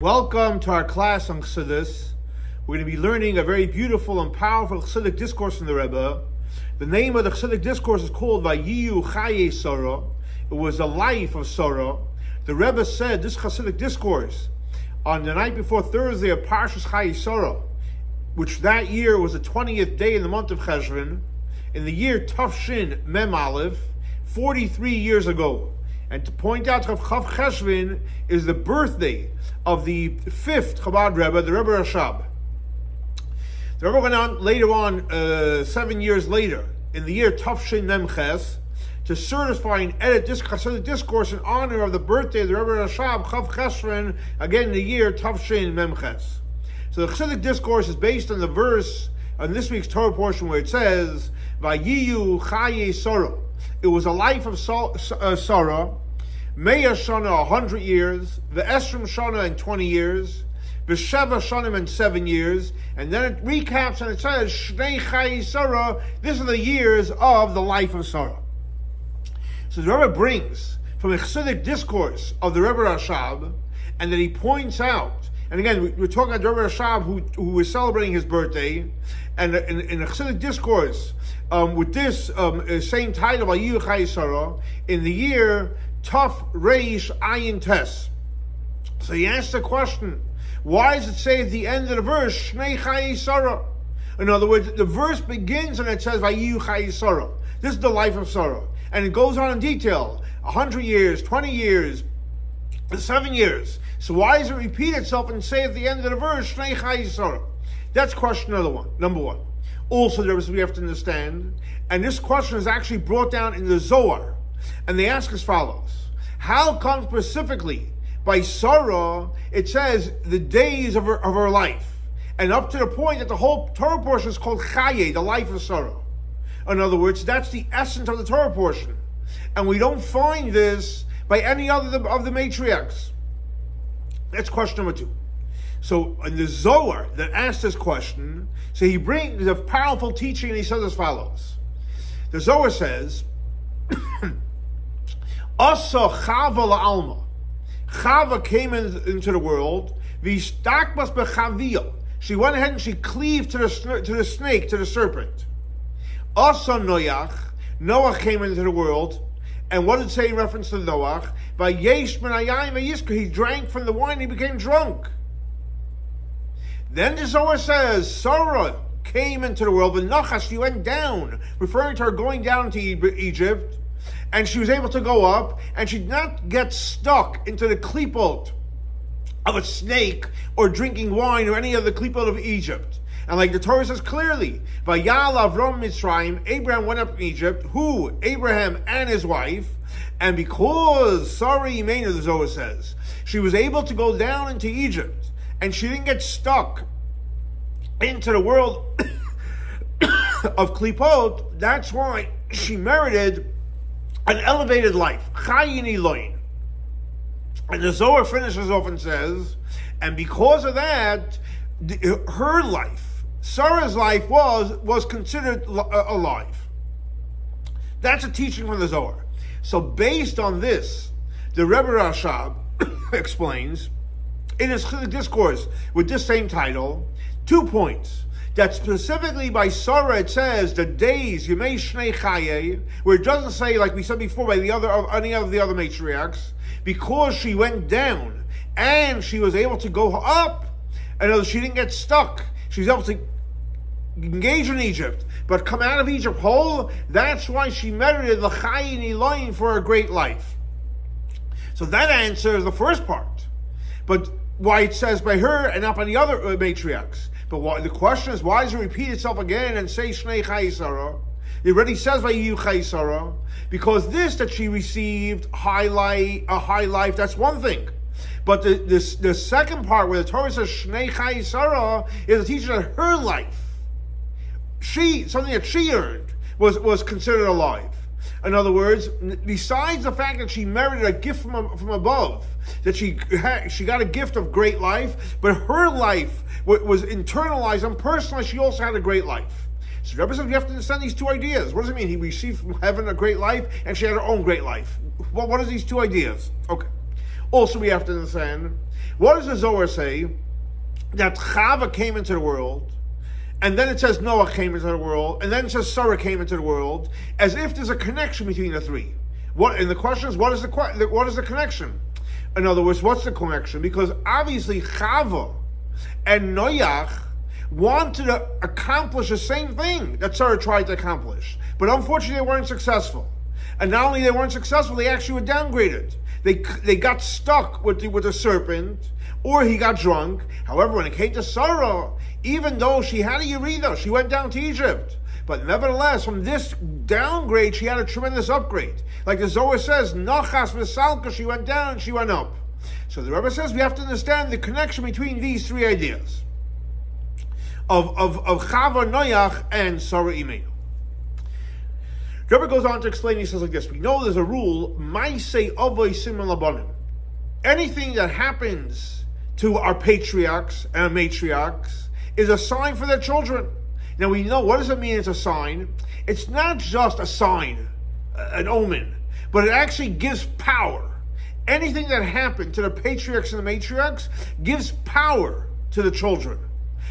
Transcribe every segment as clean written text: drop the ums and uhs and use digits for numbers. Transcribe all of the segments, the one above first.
Welcome to our class on Chassidus. We're going to be learning a very beautiful and powerful Chassidic discourse from the Rebbe. The name of the Chassidic discourse is called Vihyyu Chaye Sarah. It was the life of Sarah. The Rebbe said this Chassidic discourse on the night before Thursday of Parshas Chaye Sarah, which that year was the 20th day in the month of Cheshvan, in the year Tafshin Mem Aleph, 43 years ago. And to point out, Chav Cheshvan is the birthday of the fifth Chabad Rebbe, the Rebbe Rashab. The Rebbe went on later on, 7 years later, in the year Tafshin Mem Ches, to certify and edit this Chassidic discourse in honor of the birthday of the Rebbe Rashab, Chav Cheshvan, again in the year Tafshin Mem Ches. So the Chassidic discourse is based on the verse on this week's Torah portion where it says, Vihyyu Chaye Sarah. It was a life of Sarah, Meya Shana 100 years, the Esrim Shana in 20 years, the Sheva Shanim in 7 years, and then it recaps and it says, Shnei Chaye Sarah, these are the years of the life of Sarah. So the Rebbe brings from the Chassidic discourse of the Rebbe Rashab, and then he points out, and again, we're talking about the Rebbe Rashab who was celebrating his birthday, and in the Chassidic discourse, with this same title, Vihyyu Chaye Sarah, in the year Tuf Reish Ayin Tes. So he asks the question, why does it say at the end of the verse, Shnei Chaye Sarah? In other words, the verse begins and it says, Vihyyu Chaye Sarah. This is the life of Sarah. And it goes on in detail, 100 years, 20 years, 7 years. So why does it repeat itself and say at the end of the verse, Shnei Chaye Sarah? That's question number one. Also, we have to understand, and this question is actually brought down in the Zohar, and they ask as follows: how come specifically by Sarah it says the days of her life, and up to the point that the whole Torah portion is called Chaye, the life of Sarah? In other words, that's the essence of the Torah portion, and we don't find this by any other of the matriarchs. That's question number two. So in the Zohar that asked this question, so he brings a powerful teaching and he says as follows. The Zohar says, Asa Chava la'alma. Chava came into the world, v'istakbas b'chaviyah. She went ahead and she cleaved to the snake, to the serpent. Asa Noach. Noach came into the world, and what did it say in reference to Noach? Vayesh min hayayim vayizkar. He drank from the wine, he became drunk. Then the Zohar says, Sarah came into the world, v'nachash, she went down, referring to her going down into Egypt, and she was able to go up, and she did not get stuck into the klipot of a snake, or drinking wine, or any of the klipot of Egypt. And like the Torah says clearly, Vayal Avram Mitzrayim, Abraham went up in Egypt, who? Abraham and his wife, and because Sarah Imenu, the Zohar says, she was able to go down into Egypt, and she didn't get stuck into the world of klipot, that's why she merited an elevated life. Chayin Eloin. And the Zohar finishes off and says, and because of that, her life, Sarah's life was considered alive. That's a teaching from the Zohar. So based on this, the Rebbe Rashab explains in his discourse with this same title, 2 points. That specifically by Sarah it says the days Yemei Shnei Chaye, where it doesn't say, like we said before, by any of the other matriarchs, because she went down and she was able to go up. In other words, she didn't get stuck. She was able to engage in Egypt, but come out of Egypt whole. That's why she merited the Chayin Eloin for a great life. So that answers the first part. But why it says by her and not by the other matriarchs. But the question is, why does it repeat itself again and say Shnei Chaye Sarah? It already says Vihyyu Chaye Sarah, because this that she received a high life, that's one thing. But the second part where the Torah says Shnei Chaye Sarah is a teaching that her life, something that she earned, was considered alive. In other words, besides the fact that she merited a gift from above, that she got a gift of great life, but her life was internalized and personalized. She also had a great life. So the Rebbe says we have to understand these two ideas. What does it mean? He received from heaven a great life, and she had her own great life. What are these two ideas? Okay. Also, we have to understand What does the Zohar say? That Chava came into the world, and then it says Noah came into the world, and then it says Sarah came into the world, as if there's a connection between the three. And the question is, what is the connection? In other words, what's the connection? Because obviously Chava and Noach wanted to accomplish the same thing that Sarah tried to accomplish, but unfortunately they weren't successful. And not only they weren't successful, they actually were downgraded. They got stuck with the serpent, or he got drunk. However, when it came to Sarah, even though she had a Yerida, she went down to Egypt. But nevertheless, from this downgrade, she had a tremendous upgrade. Like the Zohar says, Nachas v'Salka, she went down and she went up. So the Rebbe says we have to understand the connection between these three ideas of Chava, Noach, and Sarah Imenu. The Rebbe goes on to explain, he says like this: we know there's a rule, Maisei Avos Siman Labanim. Anything that happens to our patriarchs and our matriarchs is a sign for their children. Now we know, what does it mean it's a sign? It's not just a sign, an omen, but it actually gives power. Anything that happened to the patriarchs and the matriarchs gives power to the children.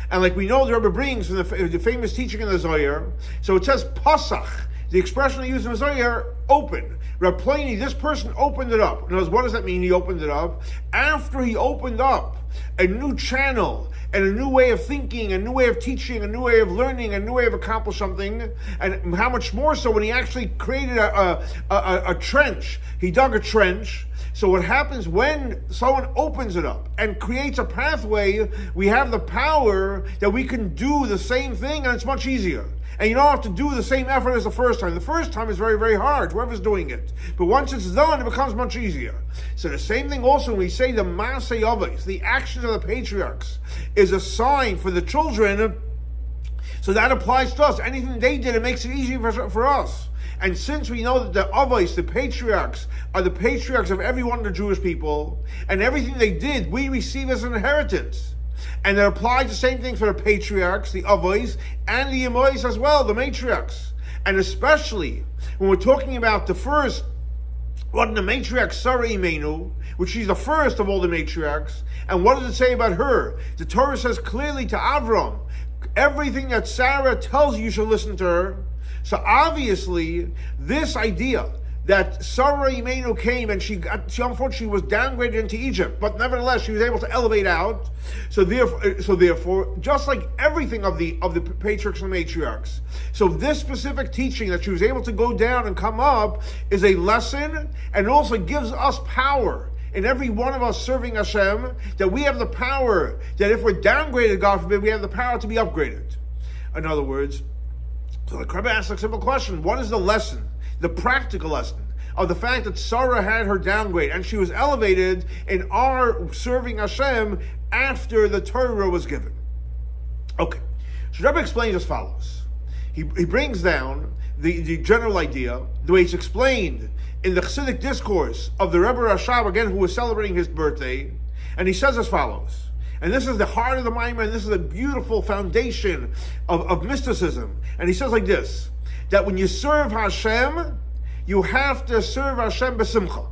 And like we know, the Rebbe brings from the famous teaching in the Zohar, so it says Pasach, the expression they use in the Zohar, open. Reb Pliny, this person opened it up. In other words, what does that mean, he opened it up? After he opened up a new channel and a new way of thinking, a new way of teaching, a new way of learning, a new way of accomplishing something, and how much more so when he actually created a trench. He dug a trench. So what happens when someone opens it up and creates a pathway, we have the power that we can do the same thing, and it's much easier. And you don't have to do the same effort as the first time. The first time is very, very hard, whoever's doing it. But once it's done, it becomes much easier. So the same thing also when we say the Maaseh Avos, the actions of the patriarchs, is a sign for the children. So that applies to us. Anything they did, it makes it easier for us. And since we know that the Avos, the patriarchs, are the patriarchs of every one of the Jewish people, and everything they did, we receive as an inheritance. And it applies the same thing for the patriarchs, the Avos, and the Imois as well, the matriarchs. And especially when we're talking about the first, what the matriarch Sarah Imenu, which she's the first of all the matriarchs. And what does it say about her? The Torah says clearly to Avram, everything that Sarah tells you, you should listen to her. So obviously, this idea that Sarah Imenu came and she unfortunately was downgraded into Egypt, but nevertheless she was able to elevate out. So therefore, just like everything of the patriarchs and matriarchs, so this specific teaching that she was able to go down and come up is a lesson, and also gives us power in every one of us serving Hashem, that we have the power that if we're downgraded, God forbid, we have the power to be upgraded. In other words, so the Rebbe asks a simple question: what is the lesson? The practical lesson of the fact that Sarah had her downgrade and she was elevated in our serving Hashem after the Torah was given. Okay, so Rebbe explains as follows. He brings down the general idea, the way it's explained in the Chassidic discourse of the Rebbe Rashab, again, who was celebrating his birthday, and he says as follows. And this is the heart of the Maamar, and this is a beautiful foundation of mysticism. And he says like this: that when you serve Hashem, you have to serve Hashem b'simcha.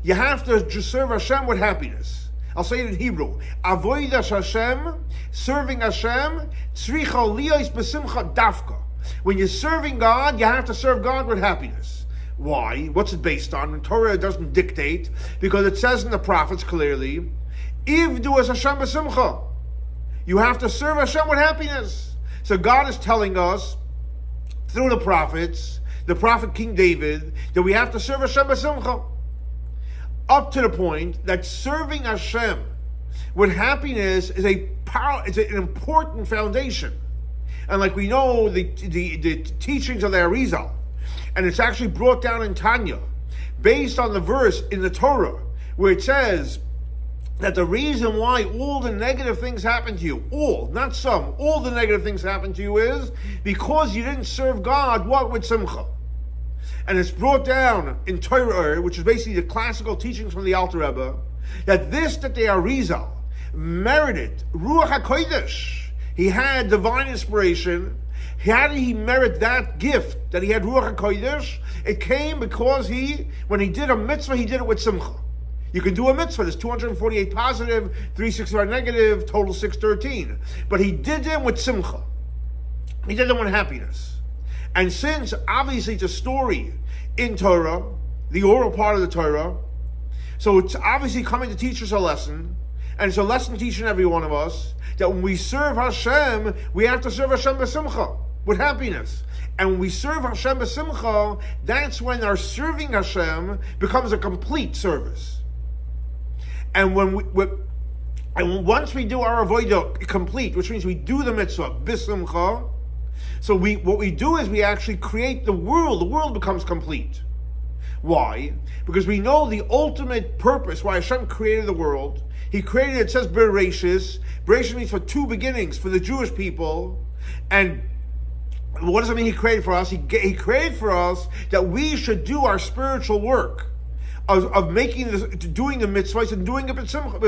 You have to serve Hashem with happiness. I'll say it in Hebrew. Avodas Hashem, serving Hashem, tzricha liyos b'simcha dafka. When you're serving God, you have to serve God with happiness. Why? What's it based on? And Torah doesn't dictate, because it says in the prophets clearly, Ivdu as Hashem b'simcha. You have to serve Hashem with happiness. So God is telling us, through the prophets, the prophet King David, that we have to serve Hashem b'simcha. Up to the point that serving Hashem with happiness is an important foundation. And like we know, the teachings of the Arizal, and it's actually brought down in Tanya, based on the verse in the Torah, where it says that the reason why all the negative things happen to you, all, not some, all the negative things happen to you is because you didn't serve God, what, with simcha. And it's brought down in Torah, which is basically the classical teachings from the Alter Rebbe, that the Arizal merited Ruach HaKodesh. He had divine inspiration. How did he merit that gift, that he had Ruach HaKodesh? It came because when he did a mitzvah, he did it with simcha. You can do a mitzvah. There's 248 positive, 365 negative, total 613. But he did them with simcha. He did them with happiness. And since, obviously, it's a story in Torah, the oral part of the Torah, so it's obviously coming to teach us a lesson, and it's a lesson teaching every one of us, that when we serve Hashem, we have to serve Hashem b'simcha, with happiness. And when we serve Hashem b'simcha, that's when our serving Hashem becomes a complete service. And once we do our avodah complete, which means we do the mitzvah b'simcha, so what we do is we actually create the world. The world becomes complete. Why? Because we know the ultimate purpose why Hashem created the world. He created, it says Bereshis. Bereshis means for two beginnings for the Jewish people. And what does it mean he created for us? He created for us that we should do our spiritual work of making this, doing the mitzvahs and doing it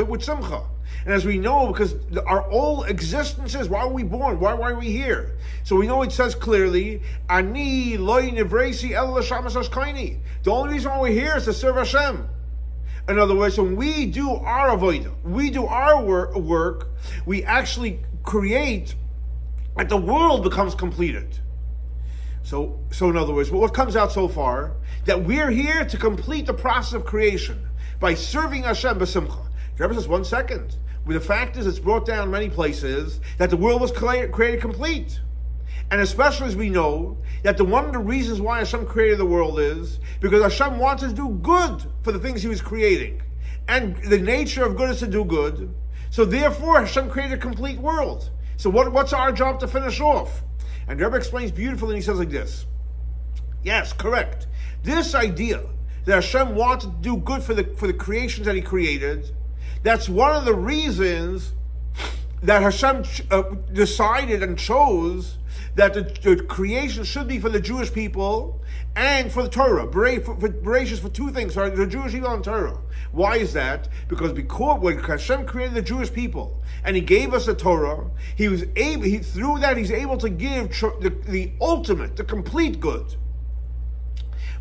with simcha. And as we know, because our whole existence is, why are we born? Why are we here? So we know it says clearly, Ani loy nivresi el l'shamas hashkaini. The only reason why we're here is to serve Hashem. In other words, when we do our avodah, we do our work, we actually create that the world becomes completed. So in other words, what comes out so far, that we're here to complete the process of creation by serving Hashem b'simcha. The Rebbe says, 1 second. Well, the fact is, it's brought down many places that the world was created complete. And especially as we know that one of the reasons why Hashem created the world is because Hashem wants to do good for the things He was creating. And the nature of good is to do good. So therefore, Hashem created a complete world. So what's our job to finish off? And the Rebbe explains beautifully, and he says like this. Yes, correct. This idea that Hashem wanted to do good for the creations that He created, that's one of the reasons that Hashem decided and chose that the creation should be for the Jewish people and for the Torah. Bereshis for two things, for the Jewish people and Torah. Why is that? Because when Hashem created the Jewish people and He gave us the Torah, through that He's able to give the ultimate, the complete good.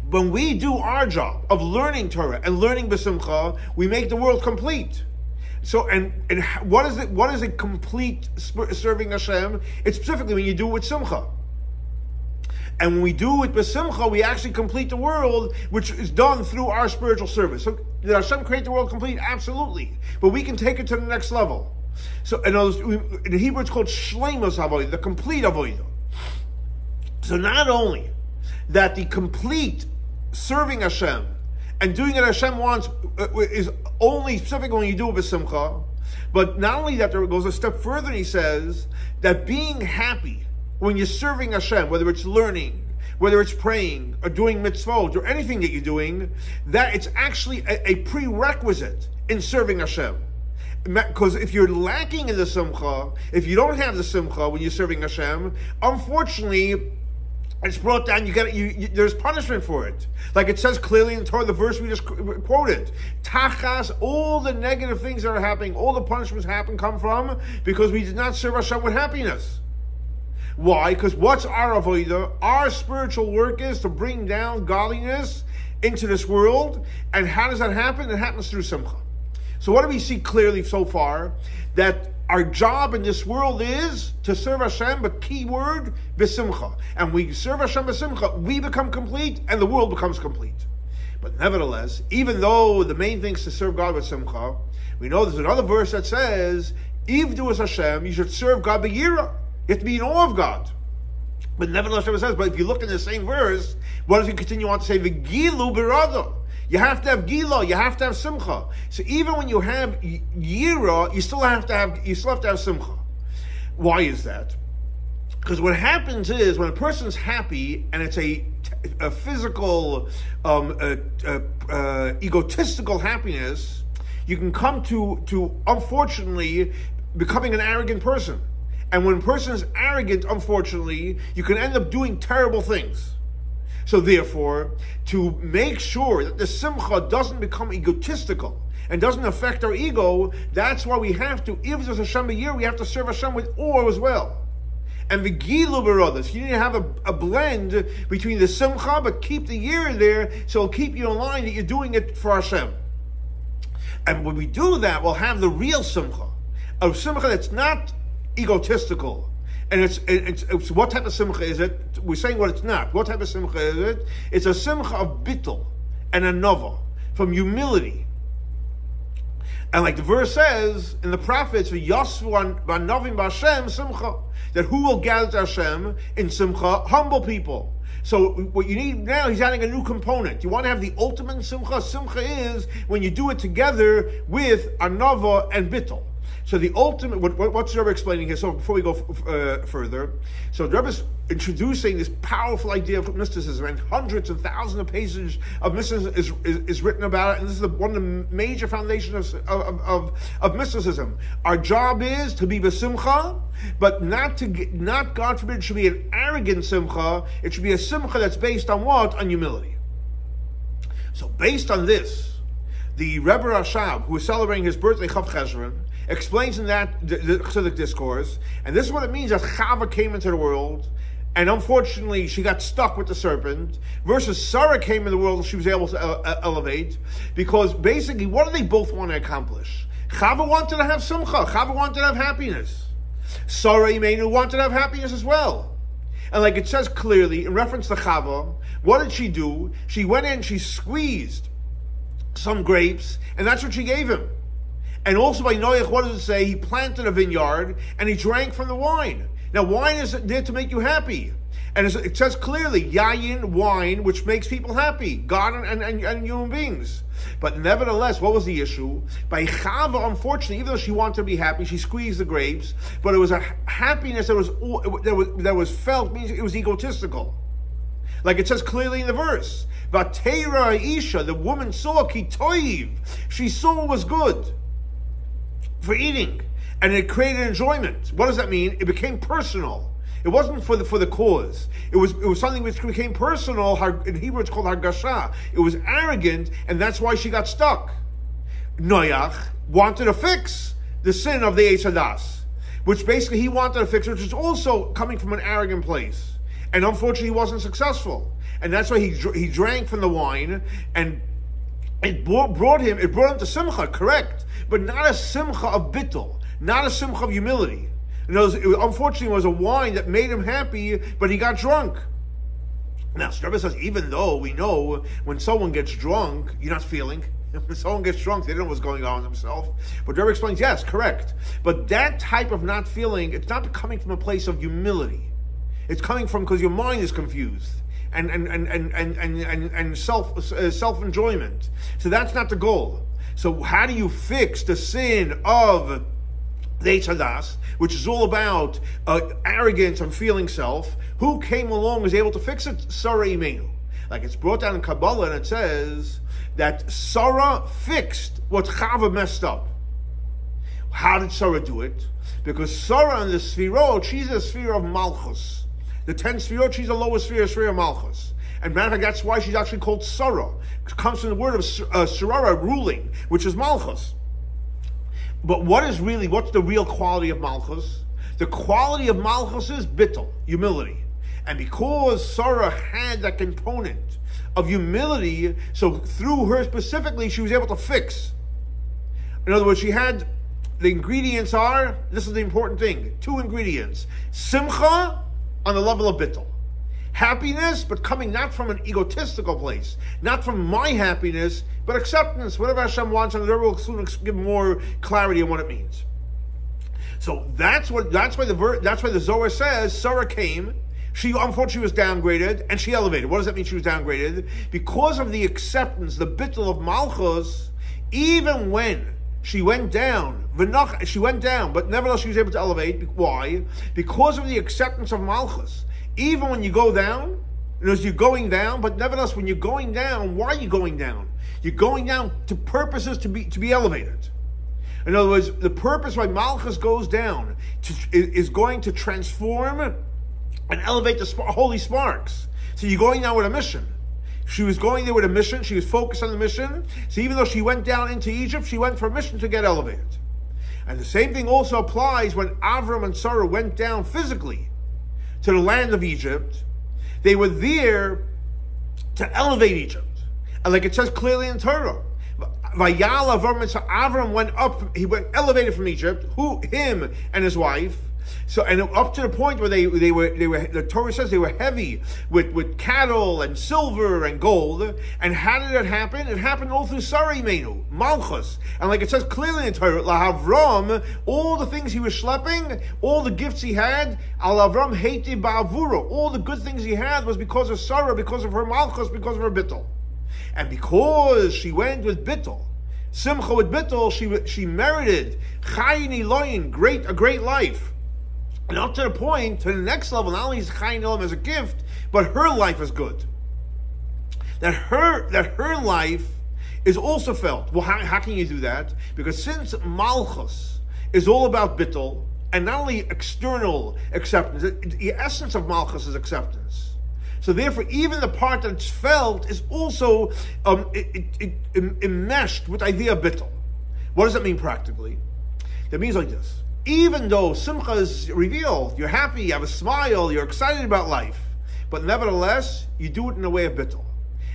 When we do our job of learning Torah and learning b'simcha, we make the world complete. So, and what is it? What is a complete serving Hashem? It's specifically when you do it with simcha. And when we do it with simcha, we actually complete the world, which is done through our spiritual service. So, did Hashem create the world complete? Absolutely. But we can take it to the next level. So, in Hebrew, it's called shleimus avodah, the complete avodah. So, not only that the complete serving Hashem and doing it Hashem wants is only specific when you do it with simcha, but not only that, there goes a step further and he says that being happy when you're serving Hashem, whether it's learning, whether it's praying, or doing mitzvot, or anything that you're doing, that it's actually a prerequisite in serving Hashem. Because if you're lacking in the simcha, if you don't have the simcha when you're serving Hashem, unfortunately, it's brought down. There's punishment for it, like it says clearly in Torah, the verse we just quoted. Tachas, all the negative things that are happening, all the punishments come from because we did not serve Hashem with happiness. Why? Because what's our avodah? Our spiritual work is to bring down godliness into this world, and how does that happen? It happens through simcha. So what do we see clearly so far? That our job in this world is to serve Hashem, but key word, b'simcha. And we serve Hashem b'simcha, we become complete, and the world becomes complete. But nevertheless, even though the main thing is to serve God with simcha, we know there's another verse that says, Ivdu es Hashem, you should serve God b'yira. You have to be in awe of God. But nevertheless, it says, but if you look in the same verse, what does he continue on to say? V'gilu b'rada. You have to have gila, you have to have simcha. So even when you have yira, you still have to have simcha. Why is that? Because what happens is when a person's happy and it's a physical, egotistical happiness, you can come to unfortunately becoming an arrogant person. And when a person is arrogant, unfortunately, you can end up doing terrible things. So therefore, to make sure that the simcha doesn't become egotistical and doesn't affect our ego, that's why we have to, if there's Hashem b'yira, we have to serve Hashem with awe as well. And the gilu b'rodas, you need to have a blend between the simcha, but keep the yira there, so it'll keep you in line that you're doing it for Hashem. And when we do that, we'll have the real simcha. A simcha that's not egotistical. And it's what type of simcha is it? We're saying what it's not. What type of simcha is it? It's a simcha of bittul and a nova, from humility. And like the verse says in the prophets, "V'yosvu v'novim b'Hashem simcha," that who will gather to Hashem in simcha? Humble people. So what you need now, he's adding a new component. You want to have the ultimate simcha. Simcha is when you do it together with anava and bittul. So the ultimate, what's the Rebbe explaining here? So before we go further, so the Rebbe is introducing this powerful idea of mysticism, and hundreds and thousands of pages of mysticism is written about it, and this is one of the major foundations of mysticism. Our job is to be besimcha, but not God forbid, it should be an arrogant simcha. It should be a simcha that's based on what? On humility. So based on this, the Rebbe Rashab, who is celebrating his birthday, Chav Cheshvan, explains in that the Chassidic discourse, and this is what it means that Chava came into the world, and unfortunately she got stuck with the serpent, versus Sarah came into the world and she was able to elevate, because basically, what do they both want to accomplish? Chava wanted to have simcha, Chava wanted to have happiness. Sarah Imenu wanted to have happiness as well. And like it says clearly, in reference to Chava, what did she do? She went in, she squeezed some grapes, and that's what she gave him. And also by Noach, what does it say? He planted a vineyard and he drank from the wine. Now, wine is there to make you happy. And it says clearly, yayin, wine, which makes people happy, God and human beings. But nevertheless, what was the issue? By Chava, unfortunately, even though she wanted to be happy, she squeezed the grapes, but it was a happiness that was felt, means it was egotistical. Like it says clearly in the verse, Vatera Isha, the woman saw Kitoiv, she saw what was good for eating, and it created enjoyment. What does that mean? It became personal. It wasn't for the cause. It was something which became personal. In Hebrew, it's called hargasha. It was arrogant, and that's why she got stuck. Noach wanted to fix the sin of the Eitz Hadas, which basically he wanted to fix, which is also coming from an arrogant place. And unfortunately, he wasn't successful, and that's why he drank from the wine, and it brought him to simcha, correct, but not a simcha of bittul, not a simcha of humility. Unfortunately, it was a wine that made him happy, but he got drunk. Now, the Rebbe says, even though we know when someone gets drunk, you're not feeling. When someone gets drunk, they don't know what's going on with themselves. But the Rebbe explains, yes, correct. But that type of not feeling, it's not coming from a place of humility. It's coming from because your mind is confused and self enjoyment. So that's not the goal. So how do you fix the sin of the Eitz Hadas, which is all about arrogance and feeling self? Who came along and was able to fix it? Sarah Imenu. Like it's brought down in Kabbalah, and it says that Sarah fixed what Chava messed up. How did Sarah do it? Because Sarah in the Sfirot, she's a sphere of Malchus. The 10 Sfirot, she's the lowest sphere of Malchus. And matter of fact, that's why she's actually called Sarah. It comes from the word of Sarara, ruling, which is Malchus. But what's the real quality of Malchus? The quality of Malchus is bittul, humility. And because Sarah had that component of humility, so through her specifically, she was able to fix. In other words, she had, the ingredients are, this is the important thing, 2 ingredients. Simcha, on the level of bittul. Happiness, but coming not from an egotistical place, not from my happiness, but acceptance, whatever Hashem wants, and the Rebbe will soon give more clarity on what it means. So that's why the Zohar says Sarah came. She unfortunately was downgraded, and she elevated. What does that mean? She was downgraded because of the acceptance, the bittul of Malchus. Even when she went down, but nevertheless she was able to elevate. Why? Because of the acceptance of Malchus. Even when you go down, you're going down, but nevertheless when you're going down, why are you going down? You're going down to purposes to be elevated. In other words, the purpose why Malchus goes down is going to transform and elevate the holy sparks. So you're going down with a mission. She was going there with a mission. She was focused on the mission. So even though she went down into Egypt, she went for a mission to get elevated. And the same thing also applies when Avram and Sarah went down physically to the land of Egypt. They were there to elevate Egypt. And like it says clearly in Torah, Vayal Avram, so Avram went up, he went elevated from Egypt, him and his wife. So, and up to the point where they were, the Torah says they were heavy with cattle and silver and gold. And how did it happen? It happened all through Sarai Menu, Malchus. And like it says clearly in the Torah, Lahavram, all the things he was schlepping, all the gifts he had, Al Avram Heiti Ba'avura, all the good things he had was because of Sarah, because of her Malchus, because of her Bittul. And because she went with Bittul, Simcha with Bittul, she merited Chayin Eloyin, a great life. And up to the point, to the next level, not only is Chayin Eloim as a gift, but her life is good. That her life is also felt. Well, how can you do that? Because since Malchus is all about Bittul, and not only external acceptance, the essence of Malchus is acceptance. So therefore, even the part that's felt is also enmeshed with the idea of Bittul. What does that mean practically? That means like this. Even though Simcha is revealed, you're happy, you have a smile, you're excited about life, but nevertheless, you do it in a way of Bittul.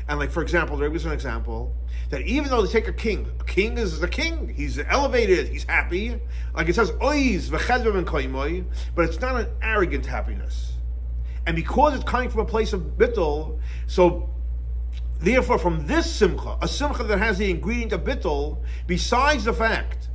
And like, for example, there was an example, that even though they take a king is the king, he's elevated, he's happy, like it says, Oiz v'chedvim and koimoy, but it's not an arrogant happiness. And because it's coming from a place of Bittul, so therefore from this Simcha, a Simcha that has the ingredient of Bittul, besides the fact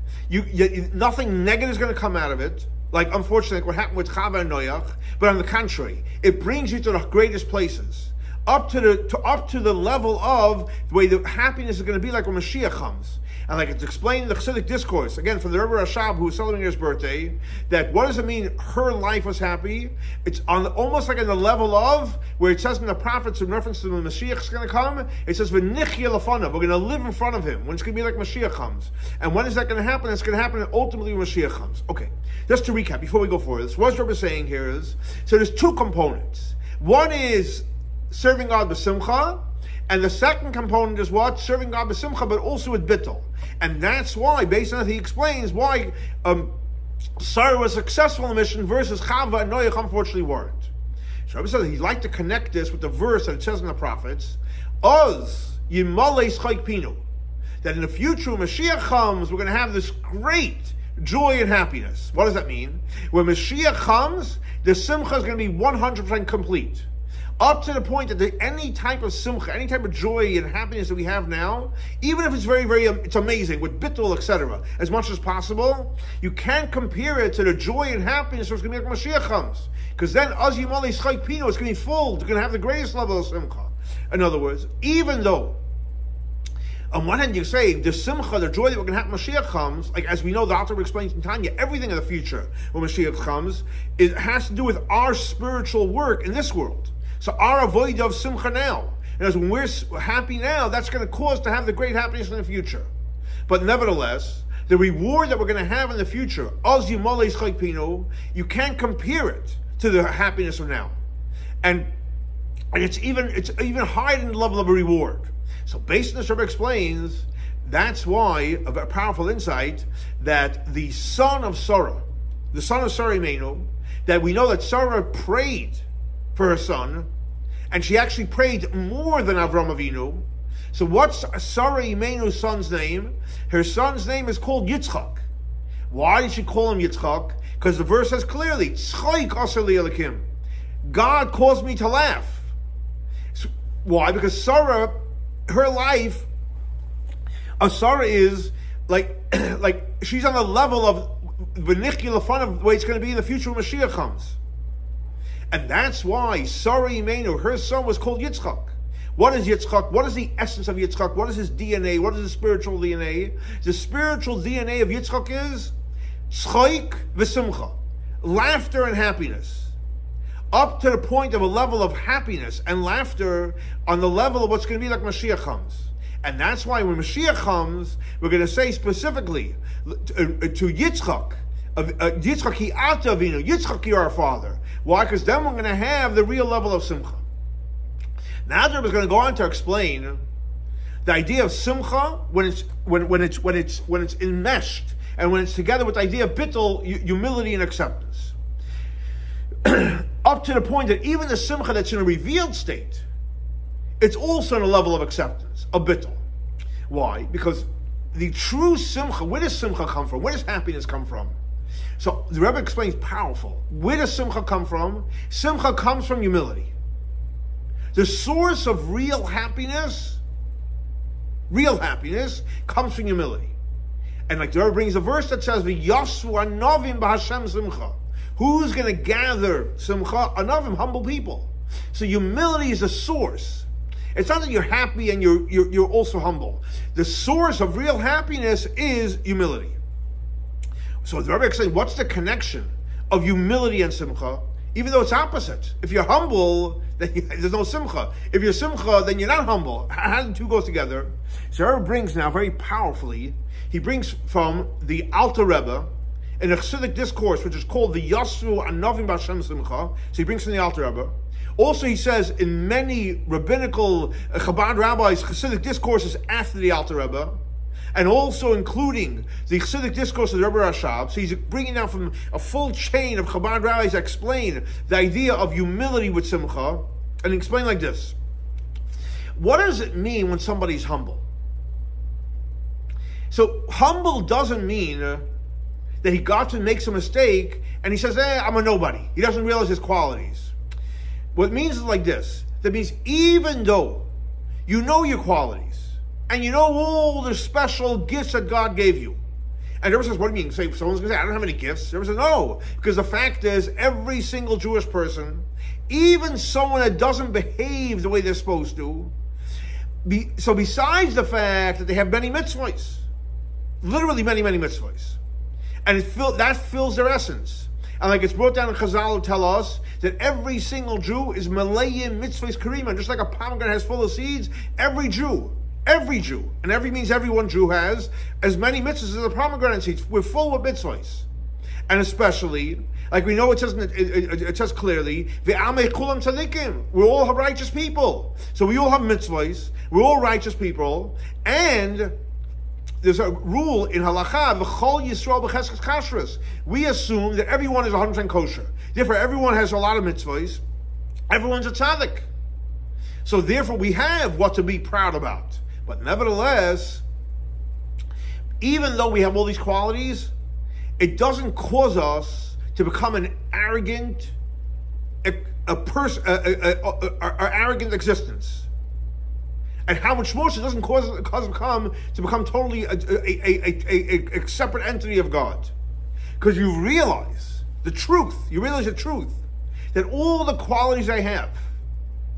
nothing negative is going to come out of it, like unfortunately what happened with Chava and Noach, but on the contrary, it brings you to the greatest places, up to the level of the way the happiness is going to be like when Mashiach comes. And like it's explained in the Chassidic discourse, again from the Rebbe Rashab who was celebrating his birthday, that what does it mean her life was happy? It's on almost like on the level of where it says in the prophets in reference to when Mashiach is going to come, it says v'nichya lefanav, we're going to live in front of him when it's going to be like Mashiach comes. And when is that going to happen? It's going to happen ultimately when Mashiach comes. Okay, just to recap before we go forward, what Rebbe is saying here is, so there's two components. One is serving God b'simcha, and the second component is what? Serving God b'simcha, but also with bittul. And that's why, based on that, he explains why Sarah was successful in the mission versus Chava and Noach unfortunately weren't. So Rabbi says he'd like to connect this with the verse that it says in the prophets, Oz Yimale Schayk Pinu, that in the future when Mashiach comes, we're going to have this great joy and happiness. What does that mean? When Mashiach comes, the simcha is going to be 100% complete. Up to the point that any type of simcha, any type of joy and happiness that we have now, even if it's very, very, it's amazing, with bittul, etc., as much as possible, you can't compare it to the joy and happiness that's going to be like Mashiach comes. Because then, Az Yimale Schayk Pino, it's going to be full, it's going to have the greatest level of simcha. In other words, even though, on one hand you say, the simcha, the joy that we're going to have when Mashiach comes, like as we know, the author explains in Tanya, everything in the future when Mashiach comes, it has to do with our spiritual work in this world. So our avoid of simcha now, and as when we're happy now, that's going to cause to have the great happiness in the future. But nevertheless, the reward that we're going to have in the future, Az Yimale Schayk Pino, you can't compare it to the happiness of now, and it's even higher in the level of a reward. So based on this, Rebbe explains that's why a powerful insight that the son of Sarah Imenu, that we know that Sarah prayed for her son, and she actually prayed more than Avram Avinu. So what's Sarah Imenu's son's name? Her son's name is called Yitzchok. Why did she call him Yitzchok? Because the verse says clearly, Tzchok asar li Elokim, God caused me to laugh. So, why? Because Sarah, her life, Sarah is like she's on the level of v'nichya lefanav of the way it's going to be in the future when Mashiach comes. And that's why Sarah Imenu, her son, was called Yitzchok. What is Yitzchok? What is the essence of Yitzchok? What is his DNA? What is his spiritual DNA? The spiritual DNA of Yitzchok is tzchok v'simcha, laughter and happiness. Up to the point of a level of happiness and laughter on the level of what's going to be like Mashiach comes. And that's why when Mashiach comes, we're going to say specifically to Yitzchok, Yitzchok hi ata avinu, Yitzchok you're our father. Why? Because then we're going to have the real level of simcha. Now the Rebbe is going to go on to explain the idea of simcha when it's enmeshed and when it's together with the idea of bittul, humility and acceptance. Up to the point that even the simcha that's in a revealed state, it's also on a level of acceptance, of bittul. Why? Because the true simcha, where does simcha come from? Where does happiness come from? So the Rebbe explains powerful. Where does simcha come from? Simcha comes from humility. The source of real happiness comes from humility. And like the Rebbe brings a verse that says, "V'yasvu anavim b'Hashem simcha." Who's going to gather simcha? Anavim, humble people. So humility is the source. It's not that you're happy and you're also humble. The source of real happiness is humility. So the Rebbe explains, what's the connection of humility and simcha? Even though it's opposite. If you're humble, then there's no simcha. If you're simcha, then you're not humble. How do the two go together? So the Rebbe brings now very powerfully, he brings from the Alter Rebbe, in a Chassidic discourse, which is called the Yasru Anavim B'Hashem Simcha. So he brings from the Alter Rebbe. Also, he says in many rabbinical Chabad rabbis, Chassidic discourses after the Alter Rebbe, and also including the Chassidic discourse of the Rebbe Rashab. So he's bringing down from a full chain of Chabad rabbis that explain the idea of humility with Simcha, and explain like this. What does it mean when somebody's humble? So humble doesn't mean that he got to make some mistake and he says, I'm a nobody. He doesn't realize his qualities. What it means is like this. That means even though you know your qualities and you know all the special gifts that God gave you, and everyone says, what do you mean? Say, someone's going to say, I don't have any gifts. Everyone says, no. Because the fact is, every single Jewish person, even someone that doesn't behave the way they're supposed to, so besides the fact that they have many mitzvahs, literally many, many mitzvahs, and that fills their essence. And like it's brought down in Chazal to tell us that every single Jew is Malayim mitzvahs karima. Just like a pomegranate has full of seeds, every Jew, and every means every one Jew has as many mitzvahs as a pomegranate seeds. We're full of mitzvahs. And especially, like we know it says clearly, Ve'amei kulam tzadikim. We're all righteous people. So we all have mitzvahs, we're all righteous people, and there's a rule in halakha, v'chol yisrael b'cheskes kashrus. We assume that everyone is 100% kosher. Therefore, everyone has a lot of mitzvahs. Everyone's a tzaddik. So therefore, we have what to be proud about. But nevertheless, even though we have all these qualities, it doesn't cause us to become an arrogant, arrogant existence. And how much more so it doesn't cause us to become totally a separate entity of God. Because you realize the truth, that all the qualities I have,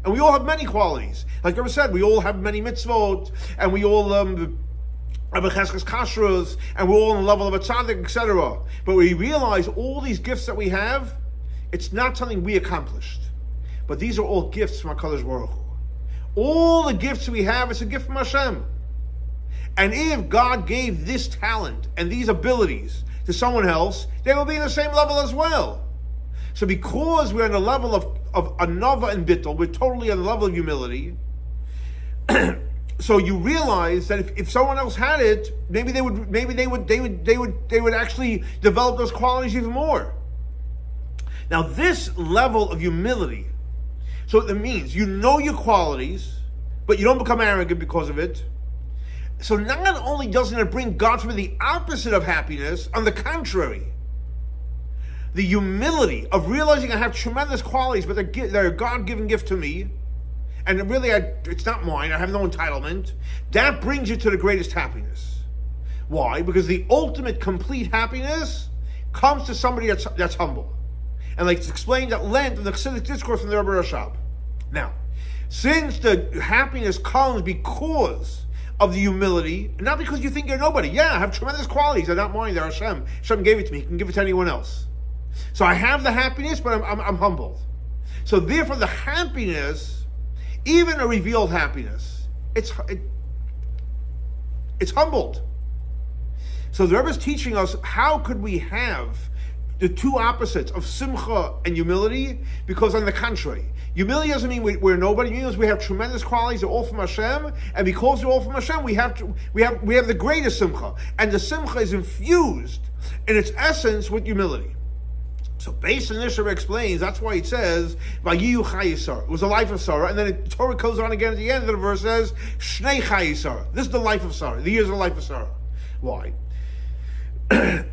and we all have many qualities. Like I said, we all have many mitzvot, and we all have a cheskes kashrus, and we're all on the level of a tzaddik, etc. But we realize all these gifts that we have, it's not something we accomplished. But these are all gifts from HaKadosh Baruch Hu. All the gifts we have, it's a gift from Hashem. And if God gave this talent and these abilities to someone else, they will be in the same level as well. So because we're on the level of anava and bittul, we're totally on the level of humility. So you realize that if someone else had it, maybe they would actually develop those qualities even more. Now this level of humility, so it means you know your qualities, but you don't become arrogant because of it. So not only doesn't it bring God from the opposite of happiness, on the contrary, the humility of realizing I have tremendous qualities, but they're a God-given gift to me, and really it's not mine, I have no entitlement, that brings you to the greatest happiness. Why? Because the ultimate complete happiness comes to somebody that's humble. And like it's explained at length in the Chassidic discourse from the Rebbe Rashab. Now, since the happiness comes because of the humility, and not because you think you're nobody. Yeah, I have tremendous qualities. They're not mine. They're Hashem. Hashem gave it to me. He can give it to anyone else. So I have the happiness, but I'm humbled. So therefore, the happiness, even a revealed happiness, it's humbled. So the Rebbe is teaching us how could we have the two opposites of simcha and humility, because on the contrary, humility doesn't mean we're nobody. It means we have tremendous qualities, they're all from Hashem, and because they're all from Hashem, we have the greatest simcha, and the simcha is infused in its essence with humility. So based on this, Rebbe explains, that's why it says, Viheyu chayei. It was the life of Sarah, and then the Torah goes on again at the end of the verse says, Shnei chayei. This is the life of Sarah, the years of the life of Sarah. Why?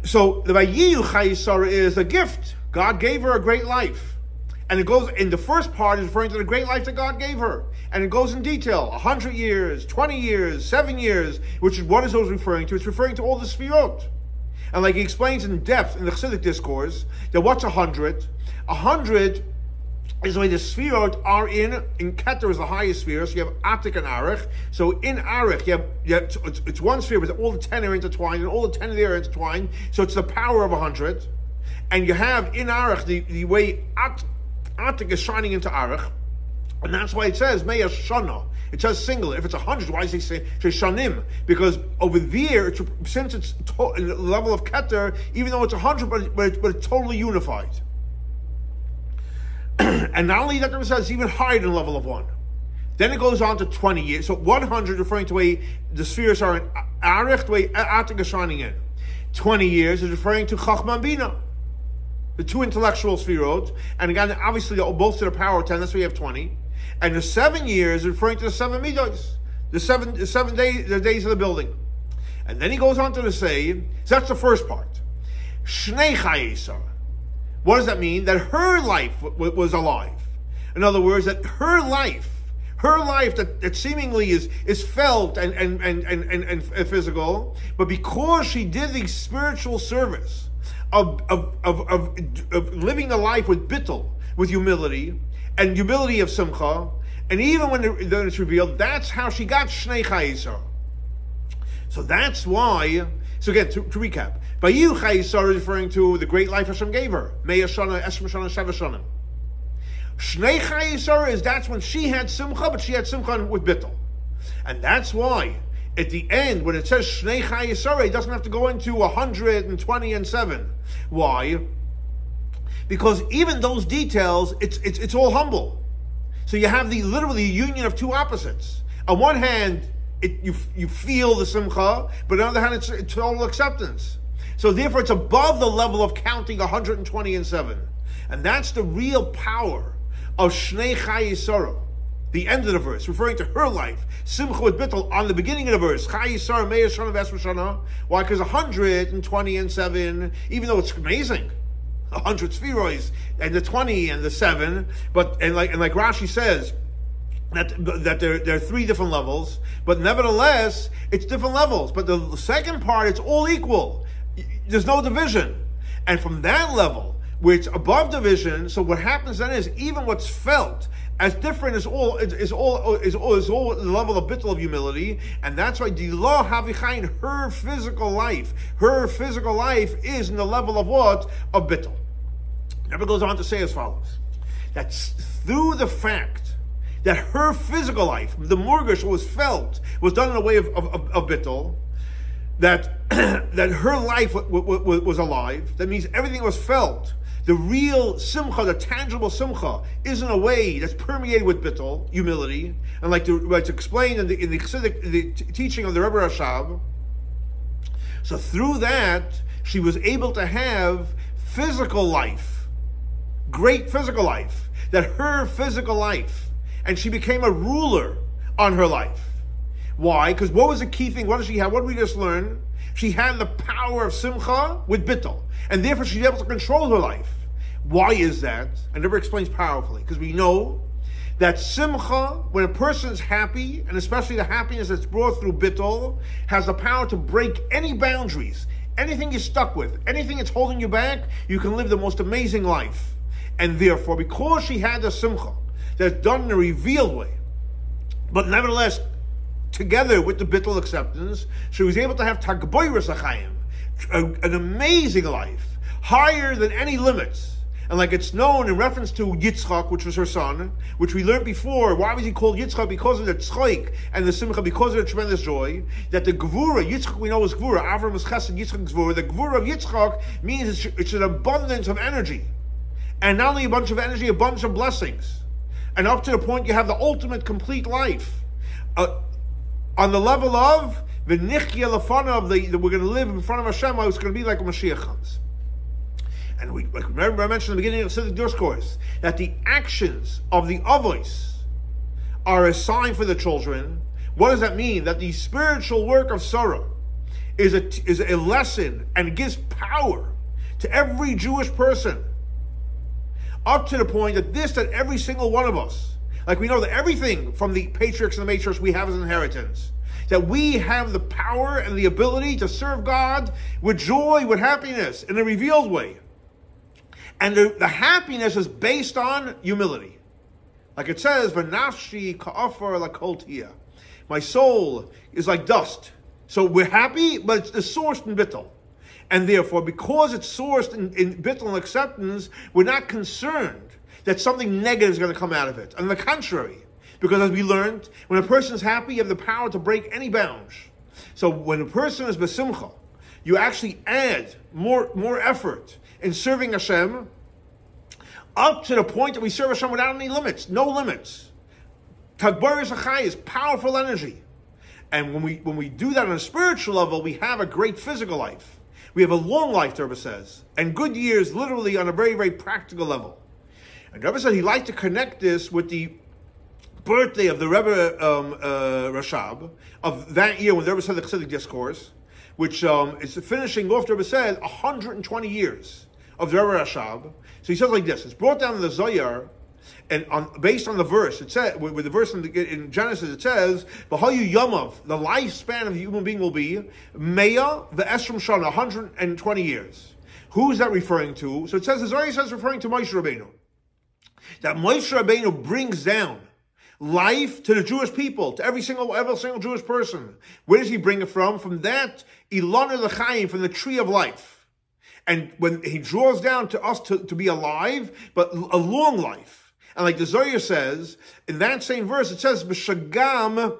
So the Viheyu Chayei Sarah is a gift. God gave her a great life. And it goes, in the first part is referring to the great life that God gave her. And it goes in detail, 100 years, 20 years, 7 years, which is what is those referring to? It's referring to all the Sfirot. And like he explains in depth in the Chassidic discourse, that what's 100? 100 is the way the Sfirot are in Keter is the highest sphere, so you have Atik and Arich. So in Arich, it's one sphere, but all the 10 are intertwined, and all the 10 there are intertwined, so it's the power of 100. And you have in Arich, the way Atik is shining into Arich, and that's why it says Meya Shana. It says singular. If it's 100, why does he say Shanim? Because over there, since it's in the level of Keter, even though it's 100, but it's totally unified. And not only that, it says it's even higher than the level of 1. Then it goes on to 20 years. So 100 referring to the way the spheres are in Arich, the way Atik is shining in. 20 years is referring to Chachma and Bina, the two intellectual spherot. And again, obviously, both to the power of 10, that's why you have 20. And the 7 years is referring to the 7 midos, the seven days, the days of the building. And then he goes on to say, so that's the first part. Shnei Chayei Sarah. What does that mean? That her life was alive. In other words, that her life that seemingly is felt and physical, but because she did the spiritual service of living a life with bittul, with humility, and humility of Simcha, and even when it's revealed, that's how she got Shnei Chayei Sarah. So that's why, so again, to recap, Viheyu Chayei Sarah is referring to the great life Hashem gave her. Meya Shana, Esrim Shana, Sheva Shana. Shnei Chayei Sarah is, that's when she had Simcha, but she had Simcha with Bittul. And that's why, at the end, when it says Shnei Chayei Sarah, it doesn't have to go into 120 and 7. Why? Because even those details, it's all humble. So you have literally union of two opposites. On one hand, you feel the Simcha, but on the other hand, it's total acceptance. So therefore, it's above the level of counting 120 and 7. And that's the real power of Shnei Chayei Sarah, the end of the verse, referring to her life. Simcha with Bittul on the beginning of the verse. Chayei Sarah, Meya Shana, Esrim Shana. Why? Because 120 and 7, even though it's amazing, 100 spheroids, and the 20 and the 7, but like Rashi says, that there are 3 different levels, but nevertheless, it's different levels. But the second part, it's all equal. There's no division. And from that level, where it's above division, so what happens then is, even what's felt as different is all the level of bittul of humility, and that's why Dilah Havichayin, her physical life is in the level of what? Of bittul. Never goes on to say as follows, that through the fact that her physical life, the morgush was felt, was done in a way of bittul, that her life was alive. That means everything was felt. The real simcha, the tangible simcha, is in a way that's permeated with bittul, humility, and like to explain in the teaching of the Rebbe Rashab. So through that, she was able to have physical life, great physical life, that her physical life, and she became a ruler on her life. Why? Because what was the key thing? What did she have? What did we just learn? She had the power of simcha with bittul, and therefore she's able to control her life. Why is that? I never explains powerfully, because we know that simcha, when a person is happy, and especially the happiness that's brought through bittul, has the power to break any boundaries, anything you're stuck with, anything that's holding you back, you can live the most amazing life. And therefore, because she had the simcha that's done in a revealed way, but nevertheless, together with the bittul acceptance, she was able to have tagboirus achayim, an amazing life, higher than any limits. And like it's known in reference to Yitzchok, which was her son, which we learned before, why was he called Yitzchok? Because of the tzchoik and the simcha, because of the tremendous joy, that the gvura, Yitzchok we know is gvura, Avram is chesed, Yitzchok is gvura, the gvura of Yitzchok means it's an abundance of energy. And not only a bunch of energy, a bunch of blessings. And up to the point you have the ultimate complete life. On the level of the nichya lefana of we're going to live in front of Hashem, it's going to be like a Mashiach comes. And remember I mentioned in the beginning of the Siddur discourse that the actions of the avos are a sign for the children. What does that mean? That the spiritual work of Sarah is a lesson and gives power to every Jewish person, up to the point that every single one of us, like we know that everything from the patriarchs and the matriarchs we have as an inheritance, that we have the power and the ability to serve God with joy, with happiness, in a revealed way. And the happiness is based on humility. Like it says, "V'nafshi ka'afar lakoltia." My soul is like dust. So we're happy, but it's sourced in bittul. And therefore, because it's sourced in bittul and acceptance, we're not concerned that something negative is going to come out of it. On the contrary, because as we learned, when a person is happy, you have the power to break any bounds. So when a person is besimcha, you actually add more effort in serving Hashem, up to the point that we serve Hashem without any limits, no limits. Tagbaris Achai is powerful energy. And when we do that on a spiritual level, we have a great physical life. We have a long life, the Rebbe says, and good years literally on a very, very practical level. And the Rebbe said he'd like to connect this with the birthday of the Rebbe Rashab of that year when the Rebbe said the Chassidic discourse, which is finishing off, the Rebbe said, 120 years of the Rebbe Rashab. So he says like this, it's brought down in the Zohar, and based on the verse, it says, with the verse in Genesis, it says, "V'hayu yamav," the lifespan of the human being will be Meya v'esrim shana, 120 years. Who is that referring to? So it says, the Zohar says, referring to Moshe Rabbeinu. That Moshe Rabbeinu brings down life to the Jewish people, to every single Jewish person. Where does he bring it from? From that Ilana l'chaim, from the tree of life. And when he draws down to us to be alive, but a long life. And like the Zohar says, in that same verse, it says, B'shagam.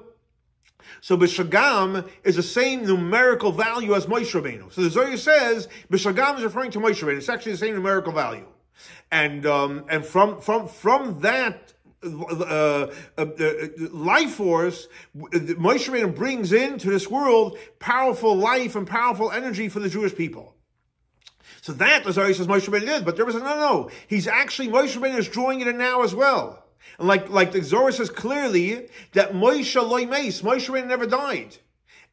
So B'shagam is the same numerical value as Moshe Rabbeinu. So the Zohar says, B'shagam is referring to Moshe Rabbeinu. It's actually the same numerical value. And from that life force, Moshe Rabbeinu brings into this world powerful life and powerful energy for the Jewish people. So that, the Zohar says, Moshe Rabbeinu did. But the Rebbe says, no. He's actually, Moshe Rabbeinu is drawing it in now as well. And like the Zohar says clearly, that Moshe loy meis, Moshe Rabbeinu never died.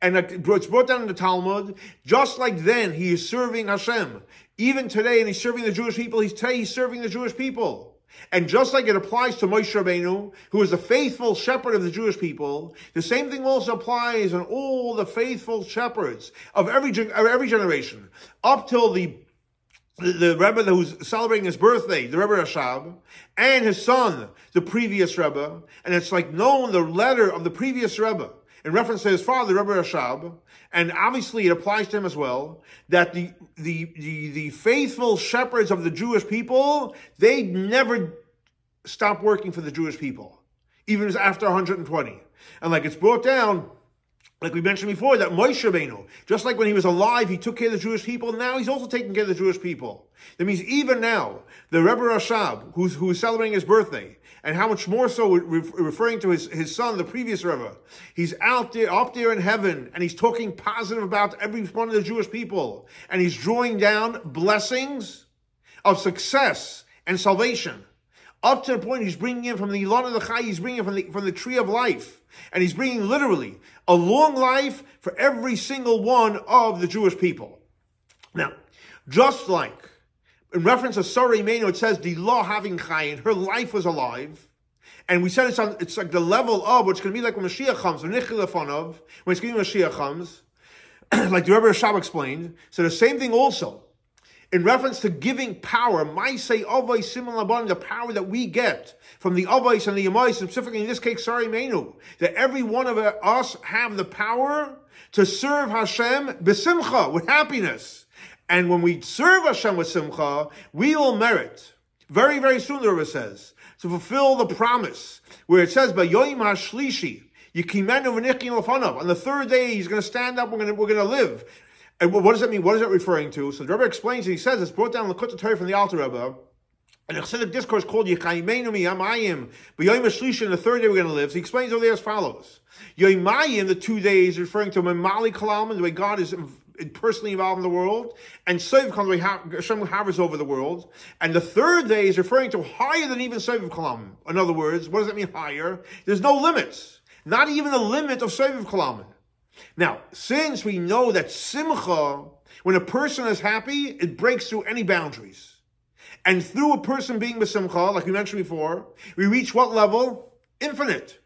And it's brought down in the Talmud, just like then, he is serving Hashem. Even today, and he's serving the Jewish people, he's serving the Jewish people. And just like it applies to Moshe Rabbeinu, who is the faithful shepherd of the Jewish people, the same thing also applies on all the faithful shepherds of every generation, up till the Rebbe who's celebrating his birthday, the Rebbe Rashab, and his son, the previous Rebbe, and it's like known the letter of the previous Rebbe in reference to his father, Rebbe Rashab, and obviously it applies to him as well, that the faithful shepherds of the Jewish people, they never stop working for the Jewish people, even after 120. And like it's brought down, like we mentioned before, that Moshe Rabbeinu, just like when he was alive, he took care of the Jewish people, now he's also taking care of the Jewish people. That means even now, the Rebbe Rashab, who's celebrating his birthday, and how much more so referring to his son, the previous Rebbe, he's up there in heaven, and he's talking positive about every one of the Jewish people, and he's drawing down blessings of success and salvation. Up to the point he's bringing in from the Ilana L'chai, he's bringing in from the tree of life. And he's bringing literally a long life for every single one of the Jewish people. Now, just like in reference to Sarah Imenu, it says, the law having chayin, her life was alive. And we said it's like the level of, which can be like when Mashiach comes, when it's going to be Mashiach comes, like the Rebbe Rashab explained. So the same thing also, in reference to giving power, Maisei Avos Siman Laban, the power that we get from the Avos and the Yamais, specifically in this case, Sarah Imenu, that every one of us have the power to serve Hashem b'simcha, with happiness. And when we serve Hashem with simcha, we will merit, very, very soon, the Rebbe says, to fulfill the promise, where it says, B'yoyim hashlishi, Yikimenu v'nichim lefanav, on the third day, he's going to stand up, we're going to live. And what does that mean? What is that referring to? So the Rebbe explains, he says, it's brought down the Kutz Torah from the Alter Rebbe, and a Chassidic discourse called Yechayimenu Miyamayim, B'yoyim hashlishi, and the third day we're going to live. So he explains over there as follows. Yoimayim, the 2 days, referring to Memali Kalam, the way God is personally involved in the world, and Soiv Kalam, the way Hashem hovers over the world. And the third day is referring to higher than even Soiv Kalam. In other words, what does that mean higher? There's no limits. Not even a limit of Soiv Kalam. Now, since we know that simcha, when a person is happy, it breaks through any boundaries. And through a person being b'simcha, like we mentioned before, we reach what level? Infinite.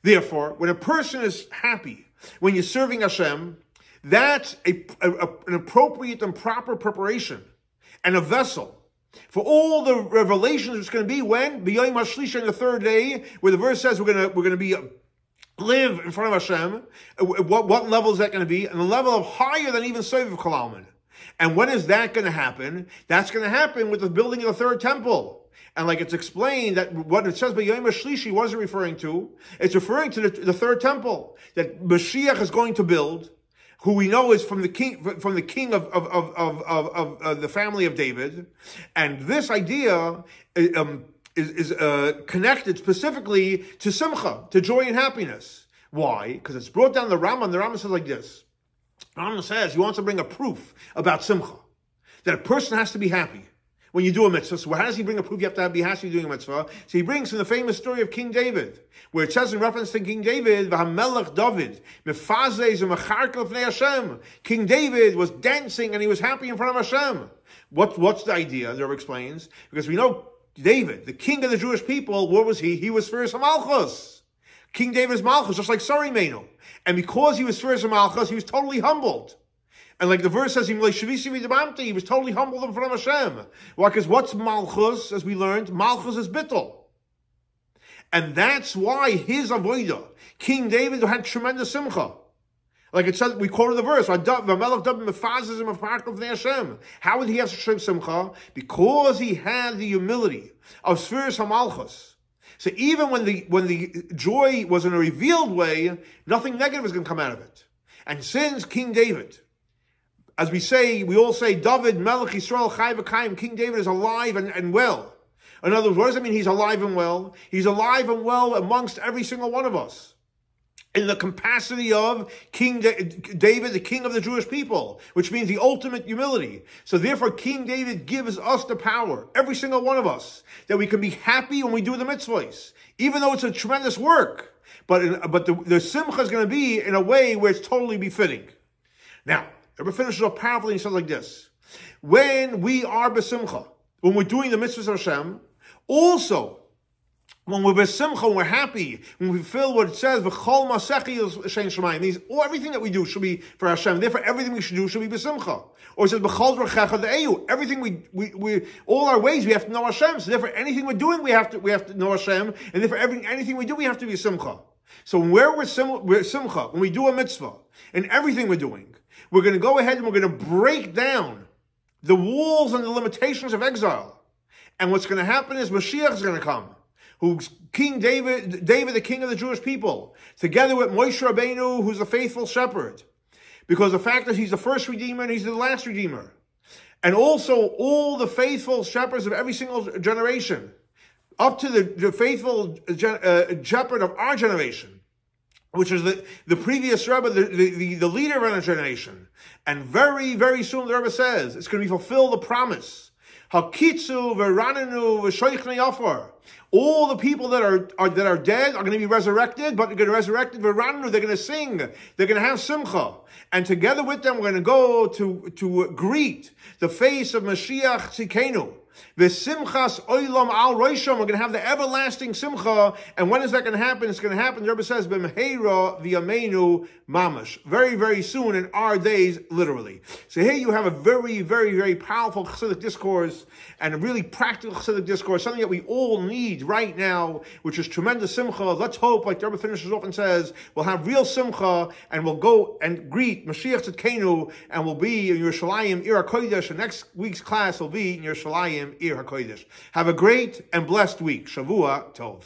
Therefore, when a person is happy, when you're serving Hashem, that's an appropriate and proper preparation and a vessel for all the revelations it's going to be when B'yom HaShlish on the third day, where the verse says we're going to be live in front of Hashem. What level is that going to be? And a level of higher than even Soviv Kalalman. And when is that going to happen? That's going to happen with the building of the third temple. And like it's explained that what it says by Yom HaShlishi wasn't referring to, it's referring to the third temple that Mashiach is going to build, who we know is from the king of the family of David. And this idea is connected specifically to simcha, to joy and happiness. Why? Because it's brought down the Rambam. The Rambam says like this. The Rambam says he wants to bring a proof about simcha, that a person has to be happy when you do a mitzvah. So how does he bring a proof you have to be happy doing a mitzvah? So he brings from the famous story of King David, where it says in reference to King David, V'hamelech David, mefazes u'mecharkel v'nei Hashem. King David was dancing and he was happy in front of Hashem. What's the idea? The Rebbe explains. Because we know David, the king of the Jewish people, what was he? He was First Malchus. King David's Malchus, just like Sarimenu. And because he was First Malchus, he was totally humbled. And like the verse says, he was totally humbled in front of Hashem. Why? Because what's Malchus, as we learned? Malchus is bittul. And that's why his avodah, King David, had tremendous simcha. Like it said, we quoted the verse, how would he have simcha? Because he had the humility of Sfiras HaMalchus. So even when the joy was in a revealed way, nothing negative is going to come out of it. And since King David, as we all say, David, Melech Yisrael, Chai V'Kayim, King David is alive and well. In other words, what does it mean he's alive and well? He's alive and well amongst every single one of us. In the capacity of King David, the king of the Jewish people, which means the ultimate humility. So therefore, King David gives us the power, every single one of us, that we can be happy when we do the mitzvahs, even though it's a tremendous work. But the simcha is going to be in a way where it's totally befitting. Now, Rebbe finishes off powerfully and he says like this. When we are besimcha, when we're doing the mitzvahs of Hashem, also, when we're besimcha, when we're happy, when we feel what it says, v'chol masechi shein shemayim, means everything that we do should be for Hashem. Therefore, everything we should do should be besimcha. Or it says, v'chol drachecha de'eyu, everything we all our ways we have to know Hashem. So therefore, anything we're doing, we have to know Hashem. And therefore, anything we do, we have to be simcha. So where we're simcha, when we do a mitzvah, and everything we're doing, we're going to go ahead and we're going to break down the walls and the limitations of exile. And what's going to happen is Mashiach is going to come, who's King David, the king of the Jewish people, together with Moshe Rabbeinu, who's the faithful shepherd. Because the fact that he's the first redeemer and he's the last redeemer. And also all the faithful shepherds of every single generation, up to the faithful shepherd of our generation, which is the previous Rebbe, the leader of our generation. And very, very soon the Rebbe says, it's going to fulfill the promise. Hakitzu v'ranenu v'shoichnei afar. All the people that are dead are going to be resurrected, but they're going to resurrected v'ranenu. They're going to sing. They're going to have simcha. And together with them, we're going to go to greet the face of Mashiach Tzidkenu. V'simchas oilam al roisham. We're going to have the everlasting simcha. And when is that going to happen? It's going to happen, the Rebbe says, b'meheira v'yameinu mamash. Very, very soon in our days, literally. So here you have a very, very, very powerful Chassidic discourse and a really practical Chassidic discourse, something that we all need right now, which is tremendous simcha. Let's hope, like the Rebbe finishes off and says, we'll have real simcha and we'll go and greet Mashiach Tzidkenu and we'll be in Yerushalayim Ir HaKodesh. And next week's class will be in Yerushalayim Ir HaKodesh. Have a great and blessed week. Shavua Tov.